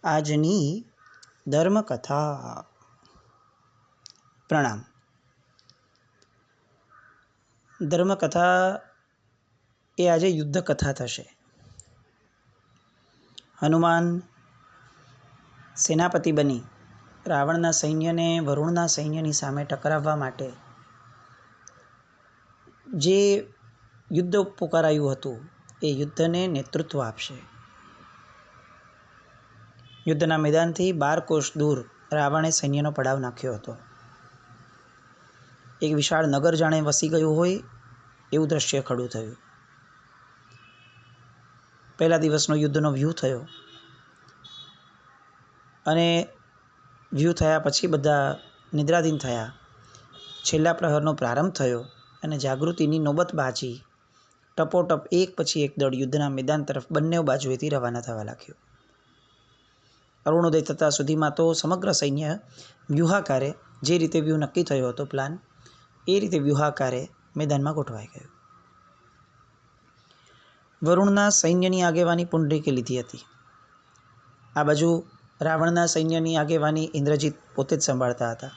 આજની ધર્મકથા. પ્રણામ. ધર્મકથા એ આજે યુદ્ધ કથા થશે. હનુમાન સેનાપતિ બની રાવણના સૈન્યને વરુણના સૈન્યની સામે ટકરાવવા માટે જે યુદ્ધ પુકારાયું હતું એ યુદ્ધને નેતૃત્વ આપશે. યુદ્ધના મેદાનથી 12 કોષ દૂર રાવણે સૈન્યનો પડાવ નાખ્યો હતો. એક વિશાળ નગર જાણે વસી ગયું હોય એવું દ્રશ્ય ખડું થયું. પહેલા દિવસનો યુદ્ધનો વ્યૂહ થયો અને વ્યૂહ થયા પછી બધા નિદ્રાધીન થયા. છેલ્લા પ્રહરનો પ્રારંભ થયો અને જાગૃતિની નોબત બાજી. ટપોટપ એક પછી એક દળ યુદ્ધના મેદાન તરફ બંને બાજુએથી રવાના થવા લાગ્યું. અરુણોદય થતાં સુધીમાં તો સમગ્ર સૈન્ય વ્યૂહાકારે, જે રીતે વ્યૂહ નક્કી થયો હતો પ્લાન, એ રીતે વ્યૂહાકારે મેદાનમાં ગોઠવાઈ ગયું. વરુણના સૈન્યની આગેવાની પુંડરીકે લીધી હતી. આ બાજુ રાવણના સૈન્યની આગેવાની ઇન્દ્રજીત પોતે જ સંભાળતા હતા.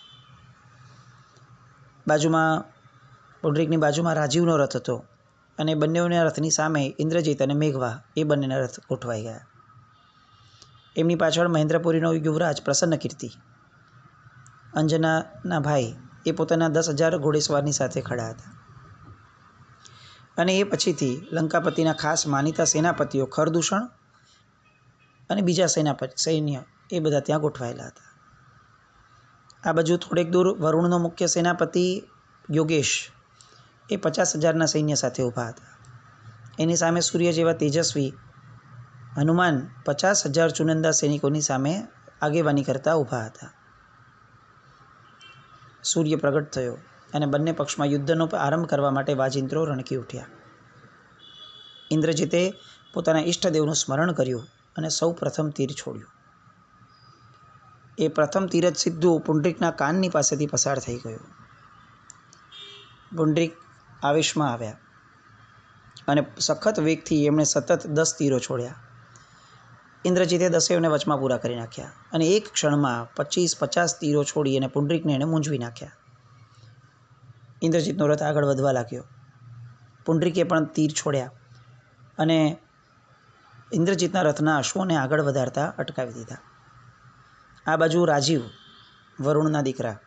બાજુમાં પુંડરીકની બાજુમાં રાજીવનો રથ હતો અને બંનેઓના રથની સામે ઇન્દ્રજીત અને મેઘવા એ બંનેના રથ ગોઠવાઈ ગયા. એમની પાછળ મહેન્દ્રપુરીનો યુવરાજ પ્રસન્નકીર્તિ, અંજનાના ભાઈ, એ પોતાના 10,000 ઘોડેસવારની સાથે ખડા હતા. અને એ પછીથી લંકાપતિના ખાસ માનીતા સેનાપતિઓ ખરદૂષણ અને બીજા સૈન્ય એ બધા ત્યાં ગોઠવાયેલા હતા. આ બાજુ થોડેક દૂર વરુણનો મુખ્ય સેનાપતિ યોગેશ એ 50,000ના સૈન્ય સાથે ઊભા હતા. એની સામે સૂર્ય જેવા તેજસ્વી હનુમાન 50,000 ચુનંદા સૈનિકોની સામે આગેવાની કરતા ઊભા હતા. સૂર્ય પ્રગટ થયો અને બંને પક્ષમાં યુદ્ધનો આરંભ કરવા માટે વાજિંત્રો રણકી ઉઠ્યા. ઇન્દ્રજીતે પોતાના ઈષ્ટદેવનું સ્મરણ કર્યું અને સૌ પ્રથમ તીર છોડ્યું. એ પ્રથમ તીર જ સીધું પુંડરીકના કાનની પાસેથી પસાર થઈ ગયું. પુંડરીક આવેશમાં આવ્યા અને સખત વેગથી એમણે સતત 10 તીરો છોડ્યા. ઇન્દ્રજીતે 10એયને વચમાં પૂરા કરી નાખ્યા અને એક ક્ષણમાં 25-50 તીરો છોડી અને પુંડરીકને એણે મૂંઝવી નાખ્યા. ઇન્દ્રજીતનો રથ આગળ વધવા લાગ્યો. પુંડરીકે પણ તીર છોડ્યા અને ઇન્દ્રજીતના રથના અશ્વોને આગળ વધારતા અટકાવી દીધા. આ બાજુ રાજીવ, વરુણના દીકરા,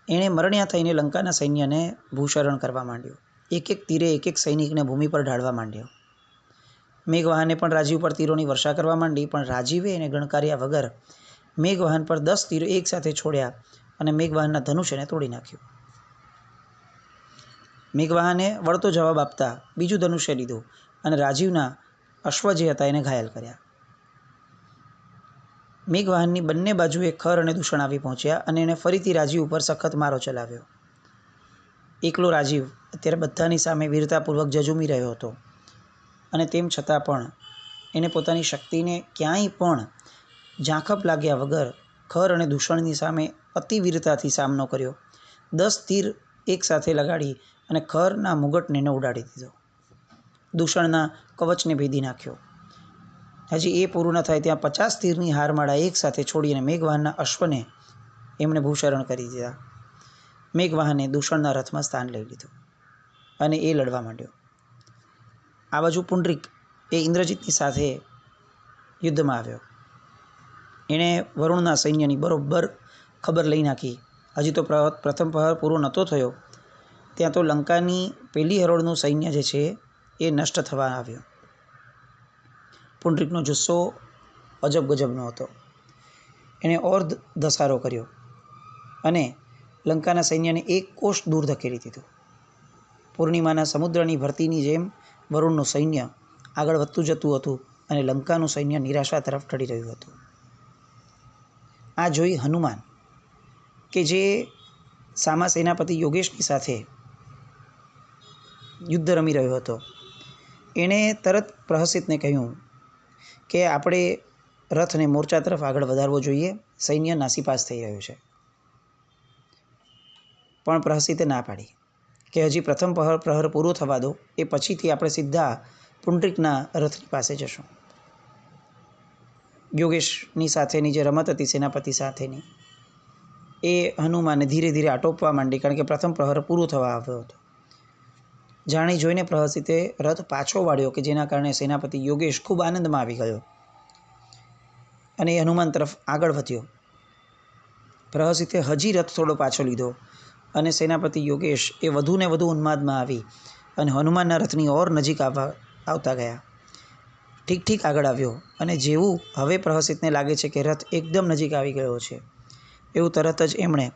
એણે મરણ્યા થઈને લંકાના સૈન્યને ભૂશરણ કરવા માંડ્યું. એક એક તીરે એક એક સૈનિકને ભૂમિ પર ઢાળવા માંડ્યો. મેઘવાહને પણ રાજીવ પર તીરોની વર્ષા કરવા માંડી, પણ રાજીવે એને ગણકાર્યા વગર મેઘવાહન પર 10 તીરો એક સાથે છોડ્યા અને મેઘવાહનના ધનુષ એને તોડી નાખ્યું. મેઘવાહને વળતો જવાબ આપતા બીજું ધનુષ્ય લીધું અને રાજીવના અશ્વ જે હતા એને ઘાયલ કર્યા. મેઘવાહનની બંને બાજુએ ખર અને દૂષણ આવી પહોંચ્યા અને એણે ફરીથી રાજીવ ઉપર સખત મારો ચલાવ્યો. એકલો રાજીવ અત્યારે બધાની સામે વીરતાપૂર્વક જજુમી રહ્યો હતો અને તેમ છતાં પણ એને પોતાની શક્તિને ક્યાંય પણ ઝાંખપ લાગ્યા વગર ખર અને દૂષણની સામે અતિવીરતાથી સામનો કર્યો. 10 તીર એક સાથે લગાડી અને ખરના મુગટને એને ઉડાડી દીધો. દૂષણના કવચને ભેદી નાખ્યો. હજી એ પૂરું ન થાય ત્યાં 50 તીરની હારમાળા એક સાથે છોડીને મેઘવાહનના અશ્વને એમણે ભૂશરણ કરી દીધા. મેઘવાહને દૂષણના રથમાં સ્થાન લઈ લીધું અને એ લડવા માંડ્યો. આ બાજુ પુંડરીક એ ઇન્દ્રજીતની સાથે યુદ્ધમાં આવ્યો. એણે વરુણના સૈન્યની બરોબર ખબર લઈ નાખી. હજી તો પ્રથમ પ્રહર પૂરો નહોતો થયો ત્યાં તો લંકાની પહેલી હરોળનું સૈન્ય જે છે એ નષ્ટ થવા આવ્યો. પુંડરીકનો જુસ્સો અજબ ગજબનો હતો. એણે ઓર ધસારો કર્યો અને લંકાના સૈન્યને 1 કોષ દૂર ધકેલી દીધું. પૂર્ણિમાના સમુદ્રની ભરતીની જેમ વરુણનું સૈન્ય આગળ વધતું જતું હતું અને લંકાનું સૈન્ય નિરાશા તરફ ઢળી રહ્યું હતું. આ જોઈ હનુમાન, કે જે સામા સેનાપતિ યોગેશની સાથે યુદ્ધ રમી રહ્યો હતો, એણે તરત પ્રહસિતને કહ્યું કે આપણે રથને મોરચા તરફ આગળ વધારવો જોઈએ, સૈન્ય નાસીપાસ થઈ રહ્યું છે. પણ પ્રહસિતે ના પાડી કે હજી પ્રથમ પ્રહર પૂરો થવા દો, એ પછીથી આપણે સીધા પુંડરીકના રથની પાસે જશું. યોગેશની સાથેની જે રમત હતી સેનાપતિ સાથેની, એ હનુમાને ધીરે ધીરે આટોપવા માંડી, કારણ કે પ્રથમ પ્રહર પૂરો થવા આવ્યો હતો. જાણી જોઈને પ્રહસિતે રથ પાછો વાળ્યો, કે જેના કારણે સેનાપતિ યોગેશ ખૂબ આનંદમાં આવી ગયો અને એ હનુમાન તરફ આગળ વધ્યો. પ્રહસિતે હજી રથ થોડો પાછો લીધો અને સેનાપતિ યોગેશ એ વધુને વધુ ઉન્માદમાં આવી અને હનુમાનના રથની ઓર નજીક આવતા ગયા. ઠીક આગળ આવ્યો અને જેવું હવે પ્રહસિતને લાગે છે કે રથ એકદમ નજીક આવી ગયો છે, એવું તરત જ એમણે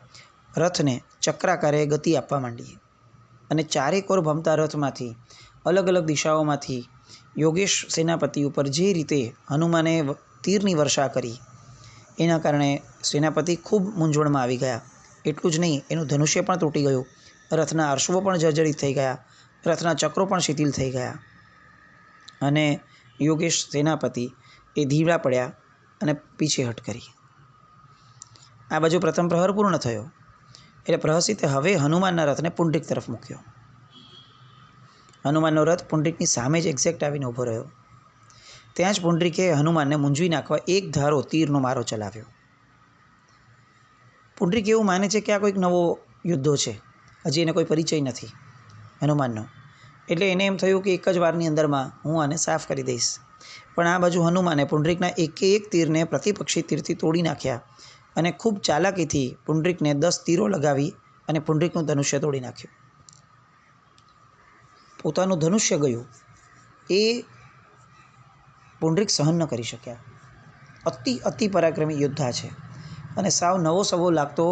રથને ચક્રાકારે ગતિ આપવા માંડી અને ચારેકોર ભમતા રથમાંથી અલગ અલગ દિશાઓમાંથી યોગેશ સેનાપતિ ઉપર જે રીતે હનુમાને તીરની વર્ષા કરી, એના કારણે સેનાપતિ ખૂબ મૂંઝવણમાં આવી ગયા. એટલું જ નહીં, એનું ધનુષ્ય પણ તૂટી ગયું, રથના અશ્વો પણ જર્જરિત થઈ ગયા, રથના ચક્રો પણ શિથિલ થઈ ગયા અને યોગેશ સેનાપતિ એ ધીરા પડ્યા અને પીછેહટ કરી. આ બાજુ પ્રથમ પ્રહર પૂર્ણ થયો એટલે પ્રહસિતે હવે હનુમાનના રથને પુંડરીક તરફ મૂક્યો. હનુમાનનો રથ પુંડરીકની સામે જ એક્ઝેક્ટ આવીને ઊભો રહ્યો. ત્યાં જ પુંડરીકે હનુમાનને મૂંઝવી નાખવા એક ધારો તીરનો મારો ચલાવ્યો. પુંડરીક એવું માને છે કે આ કોઈક નવો યુદ્ધો છે, હજી એને કોઈ પરિચય નથી હનુમાનનો, એટલે એને એમ થયું કે એક જ વારની અંદરમાં હું આને સાફ કરી દઈશ. પણ આ બાજુ હનુમાને પુંડરીકના એકે એક તીરને પ્રતિપક્ષી તીરથી તોડી નાખ્યા અને ખૂબ ચાલાકીથી પુંડરીકને 10 તીરો લગાવી અને પુંડરીકનું ધનુષ્ય તોડી નાખ્યું. પોતાનું ધનુષ્ય ગયું એ પુંડરીક સહન ન કરી શક્યા. અતિ પરાક્રમી યોદ્ધા છે અને સાવ નવો સવો લાગતો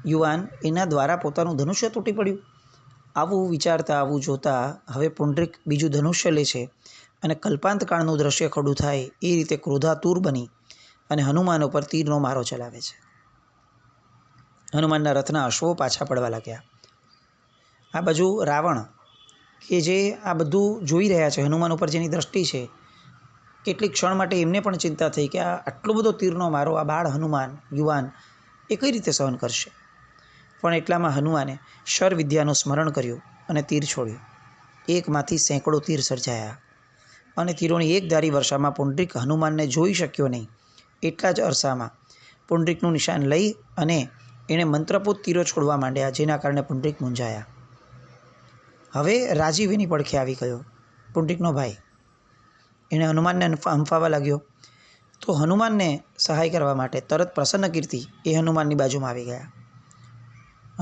યુવાન, એના દ્વારા પોતાનું ધનુષ્ય તૂટી પડ્યું. આવું વિચારતા, આવું જોતા હવે પુંડરીક બીજું ધનુષ્ય લે છે અને કલ્પાંતકાળનું દ્રશ્ય ખડું થાય એ રીતે ક્રોધાતુર બની અને હનુમાન ઉપર તીરનો મારો ચલાવે છે. હનુમાનના રથના અશ્વો પાછા પડવા લાગ્યા. આ બાજુ રાવણ, કે જે આ બધું જોઈ રહ્યા છે, હનુમાન ઉપર જેની દ્રષ્ટિ છે, કેટલીક ક્ષણ માટે એમને પણ ચિંતા થઈ કે આ આટલો બધો તીરનો મારો આ બાળ હનુમાન યુવાન એ કઈ રીતે સહન કરશે. પણ એટલામાં હનુમાને શર વિદ્યાનું સ્મરણ કર્યું અને તીર છોડ્યું. એકમાંથી સેંકડો તીર સર્જાયા અને તીરોની એકધારી વર્ષામાં પુંડરીક હનુમાનને જોઈ શક્યો નહીં. એટલા જ અરસામાં પુંડરીકનું નિશાન લઈ અને એણે મંત્રપૂત તીરો છોડવા માંડ્યા, જેના કારણે પુંડરીક મૂંઝાયા. હવે રાજીવ એની પડખે આવી ગયો, પુંડરીકનો ભાઈ. એણે હનુમાનને હંફાવા લાગ્યો તો હનુમાનને સહાય કરવા માટે તરત પ્રસન્નકીર્તિ એ હનુમાનની બાજુમાં આવી ગયા.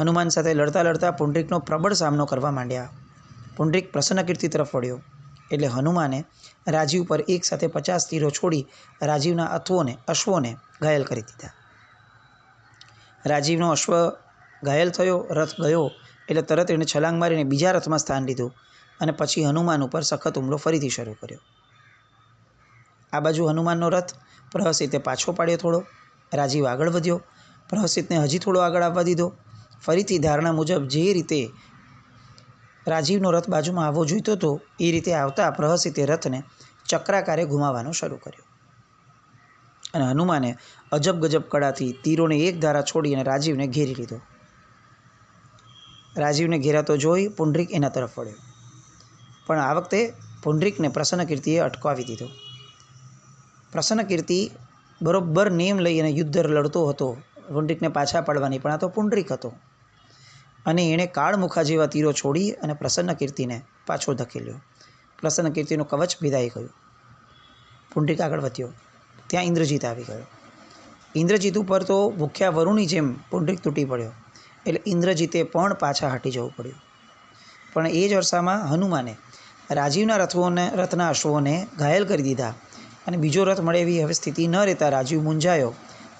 હનુમાન સાથે લડતા લડતા પુંડરીકનો પ્રબળ સામનો કરવા માંડ્યા. પુંડરીક પ્રસન્નકીર્તિ તરફ વળ્યો એટલે હનુમાને રાજીવ પર એક સાથે 50 તીરો છોડી રાજીવના અશ્વોને ઘાયલ કરી દીધા. રાજીવનો અશ્વ ઘાયલ થયો, રથ ગયો એટલે તરત એણે છલાંગ મારીને બીજા રથમાં સ્થાન લીધું અને પછી હનુમાન ઉપર સખત હુમલો ફરીથી શરૂ કર્યો. આ બાજુ હનુમાનનો રથ પ્રહસિતે પાછો પાડ્યો થોડો, રાજીવ આગળ વધ્યો, પ્રહસિતને હજી થોડો આગળ આવવા દીધો. ફરીથી ધારણા મુજબ જે રીતે રાજીવનો રથ બાજુમાં આવવો જોઈતો હતો એ રીતે આવતા પ્રહસિતે રથને ચક્રાકારે ઘુમાવવાનો શરૂ કર્યો અને હનુમાને અજબ ગજબ કળાથી તીરોને એક ધારા છોડી અને રાજીવને ઘેરી લીધો. રાજીવને ઘેરાતો જોઈ પુંડરીક એના તરફ વળ્યો, પણ આ વખતે પુંડરીકને પ્રસન્નકીર્તિએ અટકાવી દીધો. પ્રસન્નકીર્તિ બરોબર નેમ લઈ અને યુદ્ધ લડતો હતો પુંડરીકને પાછા પાડવાની, પણ આ તો પુંડરીક હતો અને એણે કાળમુખા જેવા તીરો છોડી અને પ્રસન્નકીર્તિને પાછો ધકેલ્યો. પ્રસન્નકીર્તિનું કવચ ભેદાઈ ગયું. પુંડરીક આગળ વધ્યો, ત્યાં ઇન્દ્રજીત આવી ગયો. ઇન્દ્રજીત ઉપર તો ભૂખ્યા વરુની જેમ પુંડરીક તૂટી પડ્યો એટલે ઇન્દ્રજીતે પણ પાછા હટી જવું પડ્યું. પણ એ જ અરસામાં હનુમાને રાજીવના રથના અશ્વોને ઘાયલ કરી દીધા અને બીજો રથ મળે એવી હવે સ્થિતિ ન રહેતા રાજીવ મૂંઝાયો,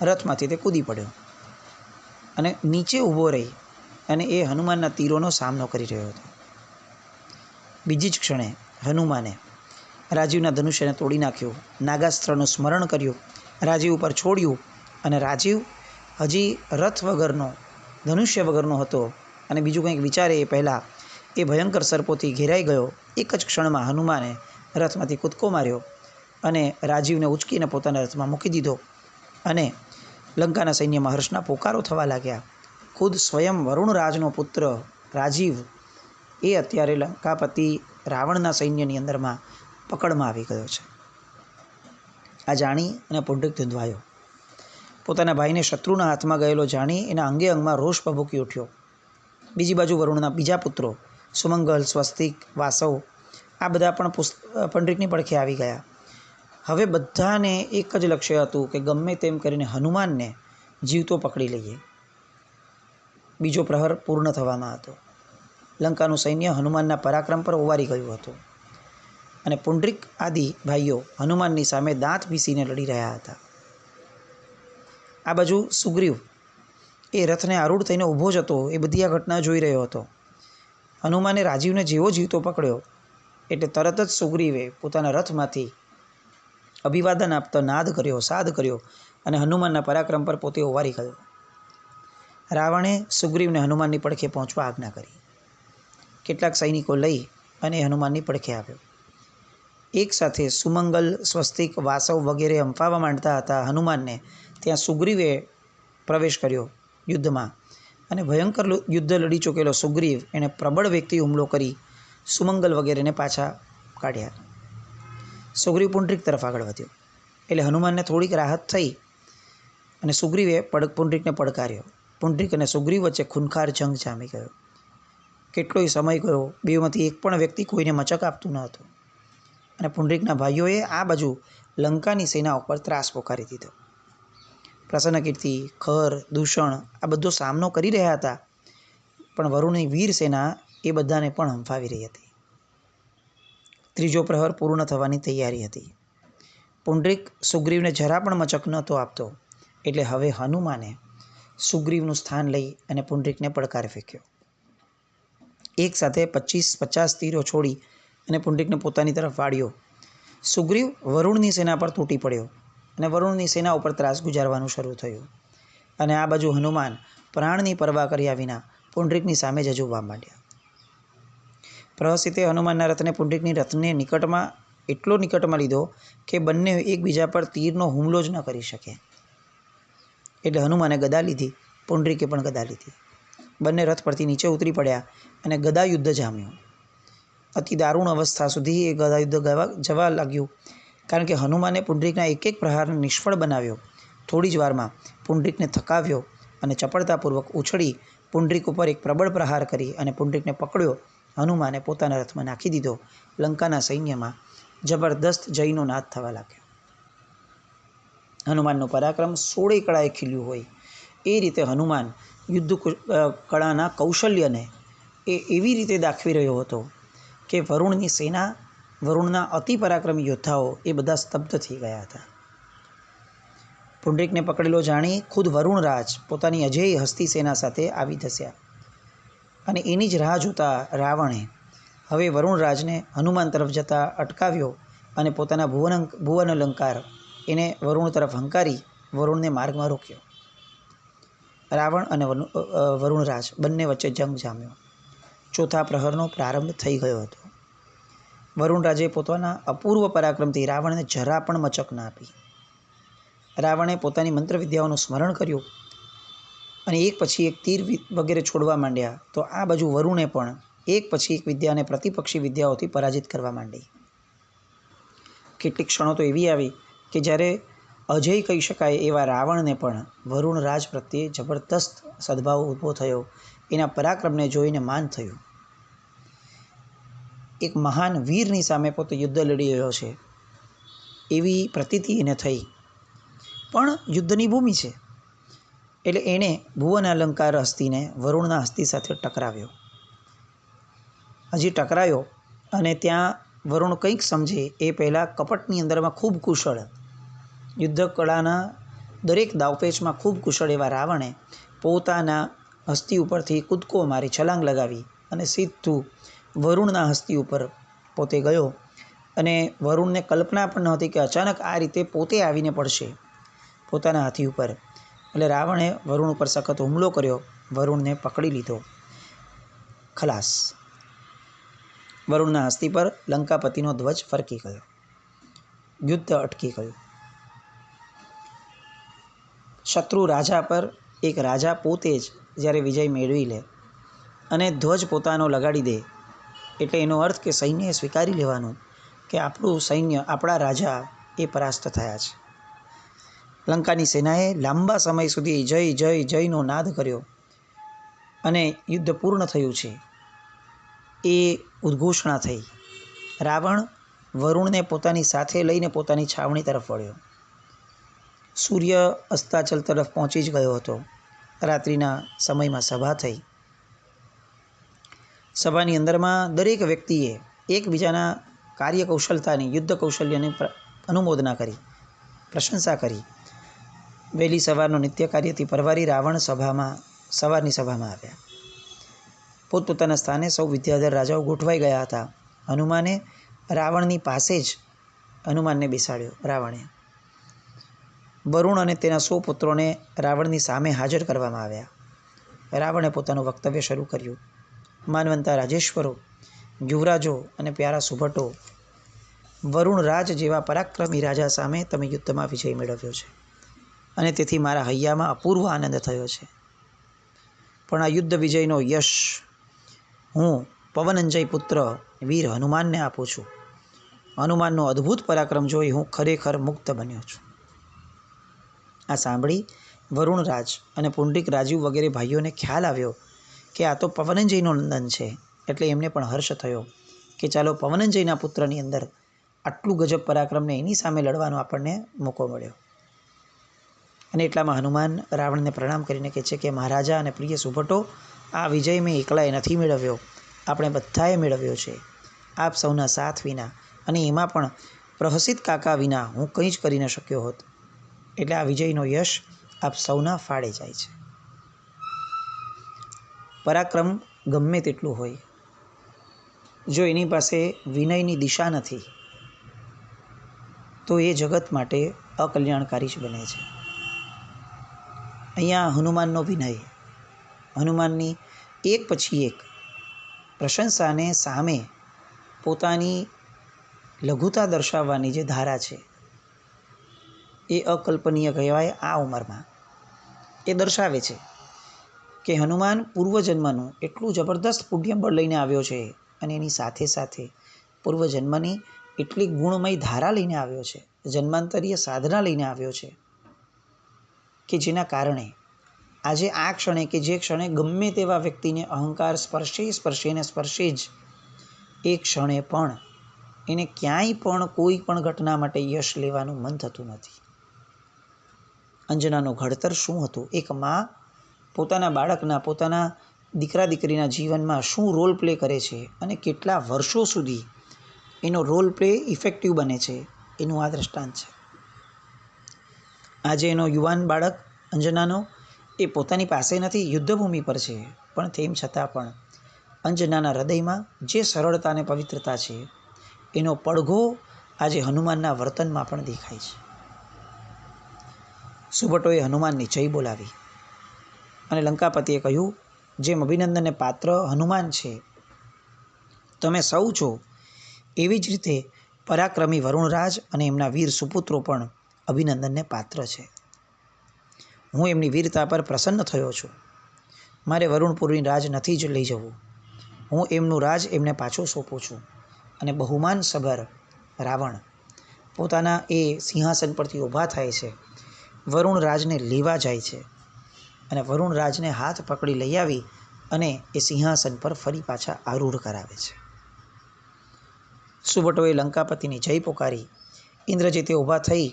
રથમાંથી તે કૂદી પડ્યો અને નીચે ઊભો રહી અને એ હનુમાનના તીરોનો સામનો કરી રહ્યો હતો. બીજી જ ક્ષણે હનુમાને રાજીવના ધનુષ્યને તોડી નાખ્યું, નાગાસ્ત્રનું સ્મરણ કર્યું, રાજીવ ઉપર છોડ્યું અને રાજીવ હજી રથ વગરનો, ધનુષ્ય વગરનો હતો અને બીજું કંઈક વિચારે એ પહેલાં એ ભયંકર સર્પોથી ઘેરાઈ ગયો. એક જ ક્ષણમાં હનુમાને રથમાંથી કૂદકો માર્યો અને રાજીવને ઉચકીને પોતાના રથમાં મૂકી દીધો અને લંકાના સૈન્યમાં હર્ષના પોકારો થવા લાગ્યા. ખુદ સ્વયં વરુણરાજનો પુત્ર રાજીવ એ અત્યારે લંકાપતિ રાવણના સૈન્યની અંદરમાં પકડમાં આવી ગયો છે. આ જાણી અને પુંડરીક ધૂંધવાયો. પોતાના ભાઈને શત્રુના હાથમાં ગયેલો જાણી એના અંગે અંગમાં રોષ ભભૂકી ઉઠ્યો. બીજી બાજુ વરુણના બીજા પુત્રો સુમંગલ, સ્વસ્તિક, વાસવ આ બધા પણ પુંડરીકની પડખે આવી ગયા. હવે બધાને એક જ લક્ષ્ય હતું કે ગમે તેમ કરીને હનુમાનને જીવતો પકડી લઈએ. બીજો પ્રહર પૂર્ણ થવામાં હતો. લંકાનું સૈન્ય હનુમાનના પરાક્રમ પર ઓવારી ગયું હતું અને પુંડરીક આદિ ભાઈઓ હનુમાનની સામે દાંત પીસીને લડી રહ્યા હતા. આ બાજુ સુગ્રીવ એ રથને આરૂઢ થઈને ઊભો જ હતો. એ બધી આ ઘટના જોઈ રહ્યો હતો. હનુમાને રાજીવને જેવો જીવતો પકડ્યો એટલે તરત જ સુગ્રીવે પોતાના રથમાંથી અભિવાદન આપતો સાદ કર્યો અને હનુમાનના પરાક્રમ પર પોતે ઓવારી ગયો. રાવણે સુગ્રીવને હનુમાનની પડખે પહોંચવા આજ્ઞા કરી. કેટલાક સૈનિકો લઈ અને હનુમાનની પડખે આવ્યો. એક સાથે સુમંગલ, સ્વસ્તિક, વાસવ વગેરે હંફાવા માંડતા હતા હનુમાનને ત્યાં સુગ્રીવે પ્રવેશ કર્યો યુદ્ધમાં અને ભયંકર યુદ્ધ લડી ચૂકેલો સુગ્રીવ એણે પ્રબળ વ્યક્તિ હુમલો કરી સુમંગલ વગેરેને પાછા કાઢ્યા. સુગ્રીવ પુંડરીક તરફ આગળ વધ્યો એટલે હનુમાનને થોડીક રાહત થઈ અને સુગ્રીવે પુંડરીકને પડકાર્યો. પુંડરીક અને સુગ્રીવ વચ્ચે ખૂનખાર જંગ જામી ગયો. કેટલોય સમય ગયો. બેમાંથી એક પણ વ્યક્તિ કોઈને મચક આપતું ન હતું અને પુંડરીકના ભાઈઓએ આ બાજુ લંકાની સેના ઉપર ત્રાસ પોકારી દીધો. પ્રસન્નકીર્તિ, ખર, દૂષણ આ બધો સામનો કરી રહ્યા હતા પણ વરુણની વીર સેના એ બધાને પણ હંફાવી રહી હતી. ત્રીજો પ્રહર પૂર્ણ થવાની તૈયારી હતી. પુંડરીક સુગ્રીવને જરા પણ મચક નહોતો આપતો એટલે હવે હનુમાને સુગ્રીવનું સ્થાન લઈ અને પુંડરીકને પડકાર ફેંક્યો. એક સાથે 25-50 તીરો છોડી અને પુંડરીકને પોતાની તરફ વાળ્યો. સુગ્રીવ વરુણની સેના પર તૂટી પડ્યો અને વરુણની સેના ઉપર ત્રાસ ગુજારવાનું શરૂ થયું અને આ બાજુ હનુમાન પ્રાણની પરવા કર્યા વિના પુંડરીકની સામે જજુમવા માંડ્યા. પ્રહસિતે હનુમાનના રથને પુંડરીકની રથને એટલો નિકટમાં લીધો કે બંને એકબીજા પર તીરનો હુમલો જ ન કરી શકે. એટલે હનુમાને ગદા લીધી, પુંડરીકે પણ ગદા લીધી. બંને રથ પરથી નીચે ઉતરી પડ્યા અને ગદા યુદ્ધ જામ્યું. અતિ દારૂણ અવસ્થા સુધી એ ગદા યુદ્ધ જવા લાગ્યું કારણ કે હનુમાને પુંડરીકના એક એક પ્રહારને નિષ્ફળ બનાવ્યો. થોડી જ વારમાં પુંડરીકને થકાવ્યો અને ચપળતાપૂર્વક ઉછળી પુંડરીક ઉપર એક પ્રબળ પ્રહાર કરી અને પુંડરીકને પકડ્યો. હનુમાને પોતાના રથમાં નાખી દીધો. લંકાના સૈન્યમાં જબરદસ્ત જયનો નાદ થવા લાગ્યો. હનુમાનનું પરાક્રમ 16 કળાએ ખીલ્યું હોય એ રીતે હનુમાન યુદ્ધ કળાના કૌશલ્યને એ એવી રીતે દાખવી રહ્યો હતો કે વરુણની સેના, વરુણના અતિ પરાક્રમી યોદ્ધાઓ એ બધા સ્તબ્ધ થઈ ગયા હતા. પુંડરીકને પકડેલો જાણી ખુદ વરુણરાજ પોતાની અજેય હસ્તી સેના સાથે આવી ધસ્યા અને એની જ રાહ જોતા રાવણે હવે વરુણરાજને હનુમાન તરફ જતા અટકાવ્યો અને પોતાના ભુવન અલંકાર એને વરુણ તરફ હંકારી વરુણને માર્ગમાં રોક્યો. રાવણ અને વરુણરાજ બંને વચ્ચે જંગ જામ્યો. ચોથા પ્રહરનો પ્રારંભ થઈ ગયો હતો. વરુણરાજે પોતાના અપૂર્વ પરાક્રમથી રાવણને જરા પણ મચક ના આપી. રાવણે પોતાની મંત્રવિદ્યાઓનું સ્મરણ કર્યું અને એક પછી એક તીર વગેરે છોડવા માંડ્યા તો આ બાજુ વરુણે પણ એક પછી એક વિદ્યાને પ્રતિપક્ષી વિદ્યાઓથી પરાજિત કરવા માંડી. કેટલીક ક્ષણો તો એવી આવી કે જ્યારે અજય કહી શકાય એવા રાવણને પણ વરુણરાજ પ્રત્યે જબરદસ્ત સદભાવ ઊભો થયો. એના પરાક્રમને જોઈને માન થયું. એક મહાન વીરની સામે પોતે યુદ્ધ લડી રહ્યો છે એવી પ્રતીતિ એને થઈ. પણ યુદ્ધની ભૂમિ છે એટલે એણે ભુવન અલંકાર હસ્તીને વરુણના હસ્તી સાથે ટકરાવ્યો. હજી ટકરાયો અને ત્યાં વરુણ કંઈક સમજે એ પહેલાં કપટની અંદરમાં ખૂબ કુશળ, યુદ્ધ કળાના દરેક દાવપેચમાં ખૂબ કુશળ એવા રાવણે પોતાના હસ્તી ઉપરથી કૂદકો મારી છલાંગ લગાવી અને સીધું વરુણના હસ્તી ઉપર પોતે ગયો અને વરુણને કલ્પના પણ નહોતી કે અચાનક આ રીતે પોતે આવીને પડશે પોતાના હાથી ઉપર. એટલે રાવણે વરુણ ઉપર સખત હુમલો કર્યો. વરુણને પકડી લીધો. ખલાસ. વરુણના હસ્તી પર લંકાપતિનો ધ્વજ ફરકી ગયો. યુદ્ધ અટકી ગયું. શત્રુ રાજા પર એક રાજા પોતે જ જ્યારે વિજય મેળવી લે અને ધ્વજ પોતાનો લગાડી દે એટલે એનો અર્થ કે સૈન્યએ સ્વીકારી લેવાનું કે આપણું સૈન્ય, આપણા રાજા એ પરાસ્ત થયા છે. લંકાની સેનાએ લાંબા સમય સુધી જય જય જયનો નાદ કર્યો અને યુદ્ધ પૂર્ણ થયું છે એ ઉદ્ઘોષણા થઈ. રાવણ વરુણને પોતાની સાથે લઈને પોતાની છાવણી તરફ વળ્યો. સૂર્ય અસ્તાચલ તરફ પહોંચી જ ગયો હતો. રાત્રિના સમયમાં સભા થઈ. સભાની અંદરમાં દરેક વ્યક્તિએ એકબીજાના કાર્યકૌશલતાની, યુદ્ધ કૌશલ્યની અનુમોદના કરી, પ્રશંસા કરી. વહેલી સવારનો નિત્ય કાર્યથી પરવારી રાવણ સવારની સભામાં આવ્યા. પોતપોતાના સ્થાને સૌ વિદ્યાધર રાજાઓ ગોઠવાઈ ગયા હતા. હનુમાને રાવણની પાસે જ હનુમાનને બેસાડ્યો. રાવણે વરુણ અને તેના 100 પુત્રોને રાવણની સામે હાજર કરવામાં આવ્યા. રાવણે પોતાનું વક્તવ્ય શરૂ કર્યું. માનવંતા રાજેશ્વરો, યુવરાજો અને પ્યારા સુભટો, વરુણ રાજ જેવા પરાક્રમી રાજા સામે તમે યુદ્ધમાં વિજય મેળવ્યો છે અને તેથી મારા હૈયામાં અપૂર્વ આનંદ થયો છે. પણ આ યુદ્ધ વિજયનો યશ હું પવનંજય પુત્ર વીર હનુમાનને આપું છું. હનુમાનનો અદ્ભુત પરાક્રમ જોઈ હું ખરેખર મુક્ત બન્યો છું. આ સાંભળી વરુણ રાજ અને પુંડરીક રાજીવ વગેરે ભાઈઓને ખ્યાલ આવ્યો કે આ તો પવનંજયનો નંદન છે. એટલે એમને પણ હર્ષ થયો કે ચાલો પવનંજયના પુત્રની અંદર આટલું ગજબ પરાક્રમને એની સામે લડવાનો આપણને મોકો મળ્યો. અને એટલામાં હનુમાન રાવણને પ્રણામ કરીને કહે છે કે મહારાજા અને પ્રિય સુભટો, આ વિજય મેં એકલાએ નથી મેળવ્યો, આપણે બધાએ મેળવ્યો છે. આપ સૌના સાથ વિના અને એમાં પણ પ્રહસિત કાકા વિના હું કંઈ જ કરી ન શક્યો હોત. એટલે આ વિજયનો યશ આપ સૌના ફાળે જાય છે. પરાક્રમ ગમે તેટલું હોય, જો એની પાસે વિનયની દિશા નથી તો એ જગત માટે અકલ્યાણકારી જ બને છે. અહીંયા હનુમાનનો વિનય, હનુમાનની એક પછી એક પ્રશંસાને સામે પોતાની લઘુતા દર્શાવવાની જે ધારા છે એ અકલ્પનીય કહેવાય. આ ઉંમરમાં એ દર્શાવે છે કે હનુમાન પૂર્વજન્મનું એટલું જબરદસ્ત પુણ્યબળ લઈને આવ્યો છે અને એની સાથે સાથે પૂર્વજન્મની એટલી ગુણમય ધારા લઈને આવ્યો છે, જન્માંતરીય સાધના લઈને આવ્યો છે કે જેના કારણે આજે આ ક્ષણે કે જે ક્ષણે ગમે તેવા વ્યક્તિને અહંકાર સ્પર્શે જ એ ક્ષણે પણ એને ક્યાંય પણ કોઈ પણ ઘટના માટે યશ લેવાનું મન થતું નથી. અંજનાનું ઘડતર શું હતું? એક મા પોતાના બાળકના, પોતાના દીકરા દીકરીના જીવનમાં શું રોલ પ્લે કરે છે અને કેટલા વર્ષો સુધી એનો રોલ પ્લે ઇફેક્ટિવ બને છે, એનું આ દ્રષ્ટાંત છે. આજે એનો યુવાન બાળક અંજનાનો એ પોતાની પાસે નથી, યુદ્ધભૂમિ પર છે, પણ તેમ છતાં પણ અંજનાના હૃદયમાં જે સરળતા અને પવિત્રતા છે એનો પડઘો આજે હનુમાનના વર્તનમાં પણ દેખાય છે. સુભટોએ હનુમાનની જય બોલાવી અને લંકાપતિએ કહ્યું, જેમ અભિનંદનને પાત્ર હનુમાન છે, તમે સૌ છો, એવી જ રીતે પરાક્રમી વરુણરાજ અને એમના વીર સુપુત્રો પણ અભિનંદનને પાત્ર છે. હું એમની વીરતા પર પ્રસન્ન થયો છું. મારે વરુણપુરની રાજ નથી જ લઈ જવું. હું એમનું રાજ એમને પાછું સોંપું છું. અને બહુમાન સભર રાવણ પોતાના એ સિંહાસન પરથી ઊભા થાય છે, વરુણરાજને લેવા જાય છે અને વરુણરાજને હાથ પકડી લઈ આવી અને એ સિંહાસન પર ફરી પાછા આરૂઢ કરાવે છે. સુભટોએ લંકાપતિની જય પોકારી. ઇન્દ્રજીતે ઊભા થઈ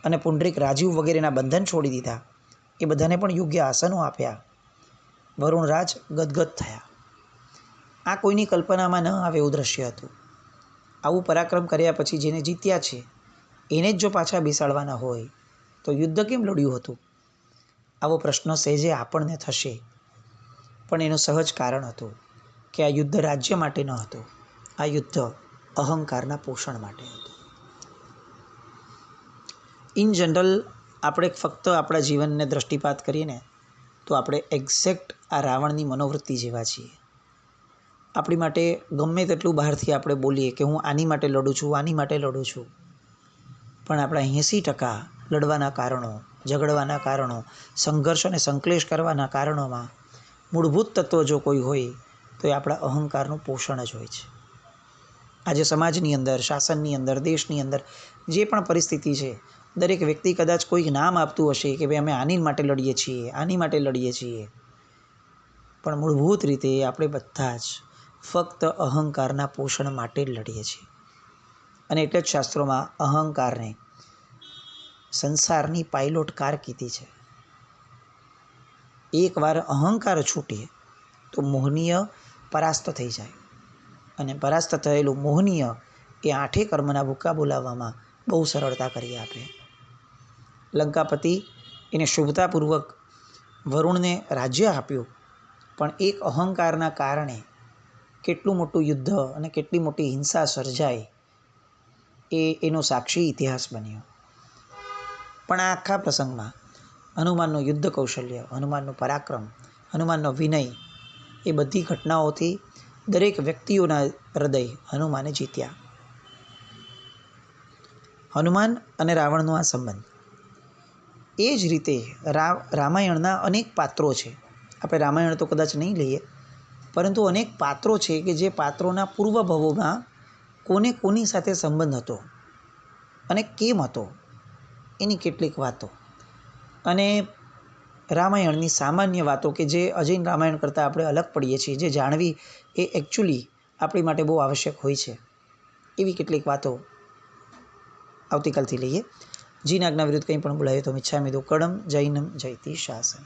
અને પુંડરીક રાજીવ વગેરેના બંધન છોડી દીધા. એ બધાને પણ યોગ્ય આસનો આપ્યા. વરુણરાજ ગદગદ થયા. આ કોઈની કલ્પનામાં ન આવે એવું દ્રશ્ય હતું. આવું પરાક્રમ કર્યા પછી જેને જીત્યા છે એને જ જો પાછા બેસાડવાના હોય તો યુદ્ધ કેમ લડ્યું હતું? આવો પ્રશ્ન સહેજે આપણને થશે, પણ એનું સહજ કારણ હતું કે આ યુદ્ધ રાજ્ય માટે ન હતું, આ યુદ્ધ અહંકારના પોષણ માટે હતું. ઇન જનરલ આપણે ફક્ત આપણા જીવનને દૃષ્ટિપાત કરીએ ને તો આપણે એક્ઝેક્ટ આ રાવણની મનોવૃત્તિ જેવા છીએ. આપણી માટે ગમે તેટલું બહારથી આપણે બોલીએ કે હું આની માટે લડું છું, આની માટે લડું છું, પણ આપણા 80% લડવાના કારણો, ઝઘડવાના કારણો, સંઘર્ષ અને સંક્લેશ કરવાના કારણોમાં મૂળભૂત તત્વ જો કોઈ હોય તો એ આપણા અહંકારનું પોષણ જ હોય છે. આજે સમાજની અંદર, શાસનની અંદર, દેશની અંદર જે પણ પરિસ્થિતિ છે, દરેક વ્યક્તિ કદાચ કોઈક નામ આપતું હશે કે ભાઈ અમે આની માટે લડીએ છીએ, આની માટે લડીએ છીએ, પણ મૂળભૂત રીતે આપણે બધા જ ફક્ત અહંકારના પોષણ માટે જ લડીએ છીએ. અને એટલે જ શાસ્ત્રોમાં અહંકારને સંસારની પાયલોટ કાર કીધી છે. એકવાર અહંકાર છૂટે તો મોહનીય પરાસ્ત થઈ જાય, અને પરાસ્ત થયેલું મોહનીય એ આઠે કર્મના ભૂકા બોલાવવામાં બહુ સરળતા કરી આપે. લંકાપતિ એને શુભતાપૂર્વક વરુણને રાજ્ય આપ્યું, પણ એક અહંકારના કારણે કેટલું મોટું યુદ્ધ અને કેટલી મોટી હિંસા સર્જાય એનો સાક્ષી ઇતિહાસ બન્યો. પણ આ આખા પ્રસંગમાં હનુમાનનું યુદ્ધ કૌશલ્ય, હનુમાનનું પરાક્રમ, હનુમાનનો વિનય, એ બધી ઘટનાઓથી દરેક વ્યક્તિઓના હૃદય હનુમાને જીત્યા. હનુમાન અને રાવણનો આ સંબંધ. એ જ રીતે રામાયણના અનેક પાત્રો છે. આપણે રામાયણ તો કદાચ નહીં લઈએ, પરંતુ અનેક પાત્રો છે કે જે પાત્રોના પૂર્વ ભવોમાં કોને કોની સાથે સંબંધ હતો અને કેમ હતો, એની કેટલીક વાતો. અને રામાયણની સામાન્ય વાતો કે જે અજૈન રામાયણ કરતાં આપણે અલગ પડીએ છીએ, જે જાણવી એ એકચ્યુઅલી આપણી માટે બહુ આવશ્યક હોય છે, એવી કેટલીક વાતો આવતીકાલથી લઈએ. જીન આજ્ઞા વિરુદ્ધ કંઈ પણ બોલાય તો મિચ્છામિ દુક્કડમ. જૈનમ જયતિ શાસનમ.